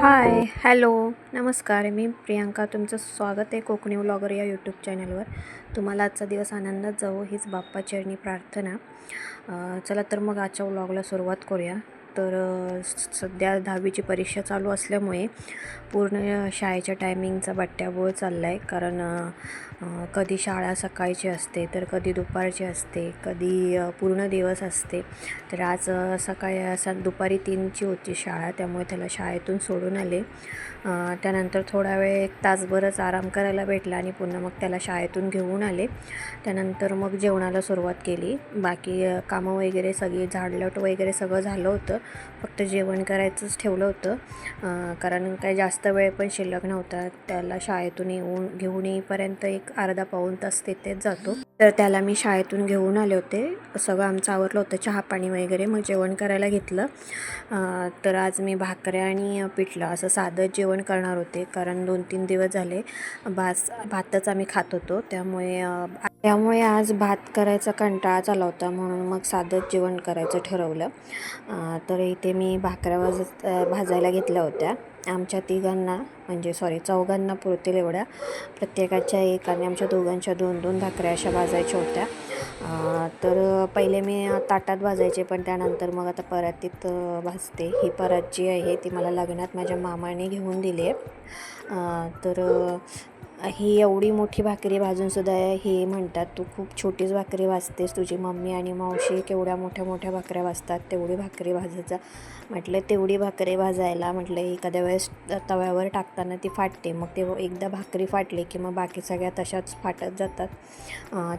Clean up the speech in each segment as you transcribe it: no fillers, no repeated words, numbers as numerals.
हाय, hello, नमस्कार. मी प्रियांका. तुमचं स्वागत आहे कोकणी व्लॉगर या यूट्यूब चॅनलवर. तुम्हाला आजचा दिवस आनंदात जावो हीच बाप्पाचरणी प्रार्थना. चला तर मग आजच्या व्लॉगला सुरुवात करूया. तर सध्या 10वीची परीक्षा चालू असल्यामुळे पूर्ण शाळेच्या टायमिंगचा बट्ट्याबोळ चालला आहे. कारण कधी शाळा सकाळची असते, तर कधी दुपारची असते, कधी पूर्ण दिवस असते. तर आज सकाळी दुपारी 3ची होती शाळा, त्यामुळे त्याला शाळेतून सोडून आले. त्यानंतर थोडा वेळ 1 तासभरच आराम करायला भेटला आणि पुन्हा मग त्याला शाळेतून घेऊन आले. त्यानंतर मग जेवणाला सुरुवात केली. बाकी कामं वगैरे सगळी झाडलोट वगैरे सगळं झालं होतं. फक्त जेवण करायचंच ठेवलं होतं. कारण काही जास्त वेळ पण शिल्लक नव्हता. त्याला शाळेतून घेऊन येईपर्यंत एक अर्धा पाऊण तास तिथेच जातो. तर त्याला मी शाळेतून घेऊन आले होते. सगळं आमचं आवरलं होतं, चहा पाणी वगैरे. मग जेवण करायला घेतलं. तर आज मी भाकऱ्या आणि पिठलं असं साधंच जेवण करणार होते. कारण 2-3 दिवस झाले भातच आम्ही खात होतो. त्यामुळे आज भात करायचा कंटाळा आला होता, म्हणून मग साधंच जेवण करायचं ठरवलं. तर इथे मी भाकऱ्या भाजायला घेतल्या होत्या. आमच्या चौघांना पुरतील एवढ्या. प्रत्येकाच्या एक आणि आमच्या दोघांच्या 2-2 भाकऱ्या अशा भाजायच्या होत्या. तर पहिले मी ताटात भाजायचे, पण त्यानंतर मग आता परातीत भाजते. ही परात जी आहे ती मला लग्नात माझ्या मामाने घेऊन दिली आहे. तर ही एवढी मोठी भाकरी भाजूनसुद्धा हे म्हणतात, तू खूप छोटीच भाकरी भाजतेस, तुझी मम्मी आणि मावशी केवढ्या मोठ्या मोठ्या भाकऱ्या भाजतात, तेवढी भाकरी भाजायचा. म्हटलं तेवढी भाकरी भाजायला म्हटलं एखाद्या वेळेस तव्यावर टाकताना ती फाटते. मग ते एकदा भाकरी फाटली की मग बाकी सगळ्या तशाच फाटत जातात.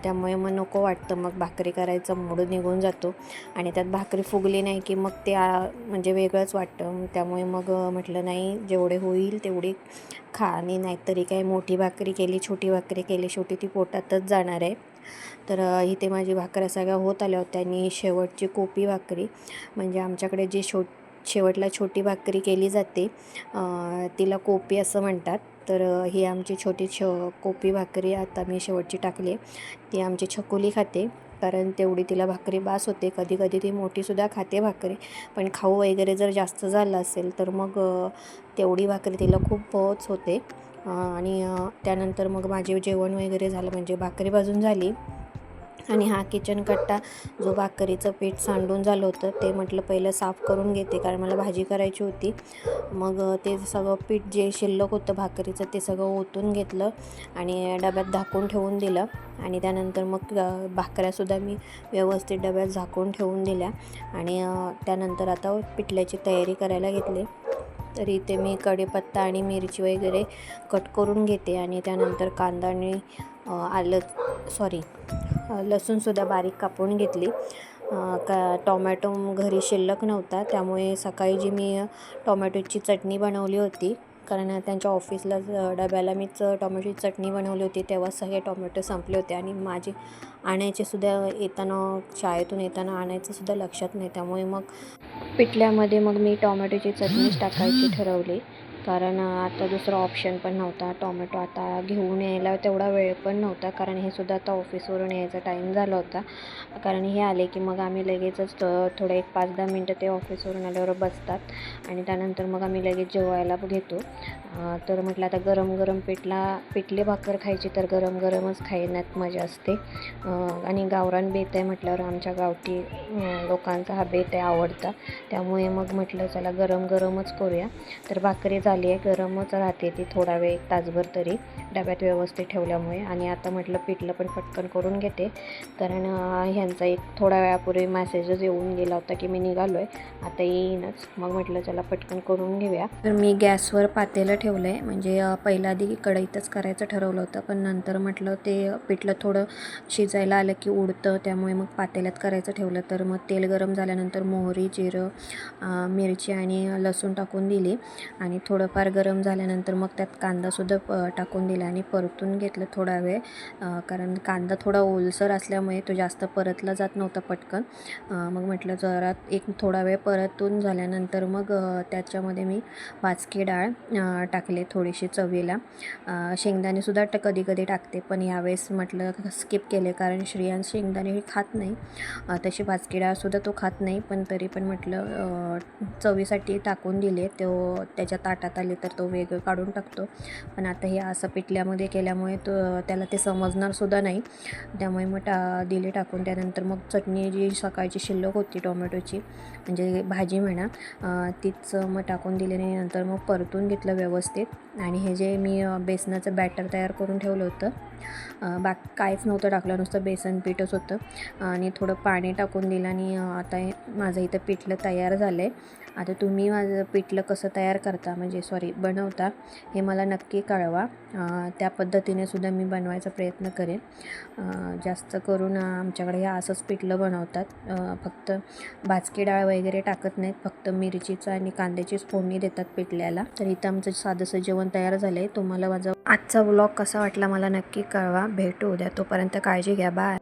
त्यामुळे मग नको वाटतं, मग भाकरी करायचा मूड निघून जातो. आणि त्यात भाकरी फुगली नाही की मग ते म्हणजे वेगळंच वाटतं. त्यामुळे मग म्हटलं नाही, जेवढे होईल तेवढी खा, आणि नाहीतरी काय मोठी भाकरी केली छोटी भाकरी केली, शेवटी ती पोटातच जाणार आहे. तर इथे माझी भाकऱ्या सगळ्या होत आल्या होत्या. आणि शेवटची कोपी भाकरी, म्हणजे आमच्याकडे जी शेवटला छोटी भाकरी केली जाते तिला कोपी असं म्हणतात. तर ही आमची छोटी कोपी भाकरी आता मी शेवटची टाकली आहे. ती आमची छकुली खाते, कारण तेवढी तिला भाकरी बास होते. कधी कधी ती मोठीसुद्धा खाते भाकरी, पण खाऊ वगैरे जर जास्त झालं असेल तर मग तेवढी भाकरी तिला खूप पोच होते. आणि त्यानंतर मग माझे जेवण वगैरे झालं, म्हणजे भाकरी भाजून झाली. आणि हा किचन कट्टा जो भाकरीचं पीठ सांडून झालं होतं ते म्हटलं पहिलं साफ करून घेते, कारण मला भाजी करायची होती. मग ते सगळं पीठ जे शिल्लक होतं भाकरीचं ते सगळं ओतून घेतलं आणि डब्यात झाकून ठेवून दिलं. आणि त्यानंतर मग भाकऱ्यासुद्धा मी व्यवस्थित डब्यात झाकून ठेवून दिल्या. आणि त्यानंतर आता पिठल्याची तयारी करायला घेतली. तर इथे मी कढीपत्ता आणि मिरची वगैरे कट करून घेते. आणि त्यानंतर कांदा आणि लसूणसुद्धा बारीक कापून घेतली. टोमॅटो घरी शिल्लक नव्हता, त्यामुळे सकाळी जी मी टोमॅटोची चटणी बनवली होती, कारण त्यांच्या ऑफिसला डब्याला मीच टोमॅटोची चटणी बनवली होती, तेव्हा सगळे टोमॅटो संपले होते. आणि माझे शाळेतून येताना आणायचंसुद्धा लक्षात नाही. त्यामुळे मग पिठल्यामध्ये मग मी टोमॅटोची चटणीच टाकायची ठरवली, कारण आता दुसरा ऑप्शन पण नव्हता. टोमॅटो आता घेऊन यायला तेवढा वेळ पण नव्हता, कारण हे सुद्धा आता ऑफिसवरून यायचा टाईम झाला होता. कारण हे आले की मग आम्ही लगेचच थोडं 1-5-10 मिनटं ते ऑफिसवरून आल्यावर बसतात, आणि त्यानंतर मग आम्ही लगेच जेवायला घेतो. तर म्हटलं आता गरम गरम पिठली भाकर खायची, तर गरम गरमच खाण्यात मजा असते. आणि गावरान बेत आहे म्हटल्यावर आमच्या गावठी लोकांचा हा बेत आहे आवडता. त्यामुळे मग म्हटलं चला गरम गरमच करूया. तर भाकरी झाली आहे, गरमच राहते ती थोडा वेळ 1 तासभर तरी डब्यात व्यवस्थित ठेवल्यामुळे. आणि आता म्हटलं पिठलं पण पटकन करून घेते, कारण ह्यांचा एक थोड्या वेळापूर्वी मेसेजच येऊन गेला होता की मी निघालो आहे, आता येईनच. मग म्हटलं चला पटकन करून घेऊया. तर मी गॅसवर पातेलं ठेवलं आहे, म्हणजे पहिला आधी कढईतच करायचं ठरवलं होतं, पण नंतर म्हटलं ते पिठलं थोडं शिजायला आलं की उडतं, त्यामुळे मग पातेल्यात करायचं ठेवलं. तर मग तेल गरम झाल्यानंतर मोहरी, जिरं, मिरची आणि लसूण टाकून दिली. आणि थोडंफार गरम झाल्यानंतर मग त्यात कांदासुद्धा टाकून दिला. केलं आणि परतून घेतलं थोडा वेळ, कारण कांदा थोडा ओलसर असल्यामुळे तो जास्त परतला जात नव्हता पटकन. मग म्हटलं जरा एक थोडा वेळ परतून झाल्यानंतर मग त्याच्यामध्ये मी वाचकी डाळ टाकले थोडीशी चवीला. शेंगदाणेसुद्धा कधी कधी टाकते, पण यावेळेस म्हटलं स्किप केले कारण श्रेयांश शेंगदाणे हे खात नाही. तशी वाचकी डाळसुद्धा तो खात नाही, पण तरी पण म्हटलं चवीसाठी टाकून दिले. तो त्याच्या ताटात आले तर तो वेगळं काढून टाकतो, पण आता हे असं पिठल्यामध्ये केल्यामुळे त्याला ते समजणारसुद्धा नाही. त्यामुळे मग दिले टाकून. त्यानंतर मग चटणी जी सकाळची शिल्लक होती टोमॅटोची, म्हणजे भाजी म्हणा, तीच मग टाकून दिल्याने नंतर मग परतून घेतलं व्यवस्थित. आणि हे जे मी बेसनाचं बॅटर तयार करून ठेवलं होतं, बाकी काहीच नव्हतं टाकलं, नुसतं बेसन पीठच होतं आणि थोडं पाणी टाकून दिलं. आणि आता हे माझं इथं पिठलं तयार झालं आहे. आता तुम्ही माझं पिठलं कसं तयार करता, म्हणजे बनवता, हे मला नक्की कळवा. त्या पद्धतीने सुद्धा मी बनवायचा प्रयत्न करेन. जास्त करून आमच्याकडे हे असंच पिठलं बनवतात, फक्त भाजकी डाळ वगैरे टाकत नाहीत, फक्त मिरचीचं आणि कांद्याचीच फोडणी देतात पिठल्याला. तर इथं आमचं साधंसं जेवण तयार झालं आहे. तुम्हाला माझा आजचा व्लॉग कसा वाटला मला नक्की कळवा. भेटू उद्या, तोपर्यंत काळजी घ्या. बाय.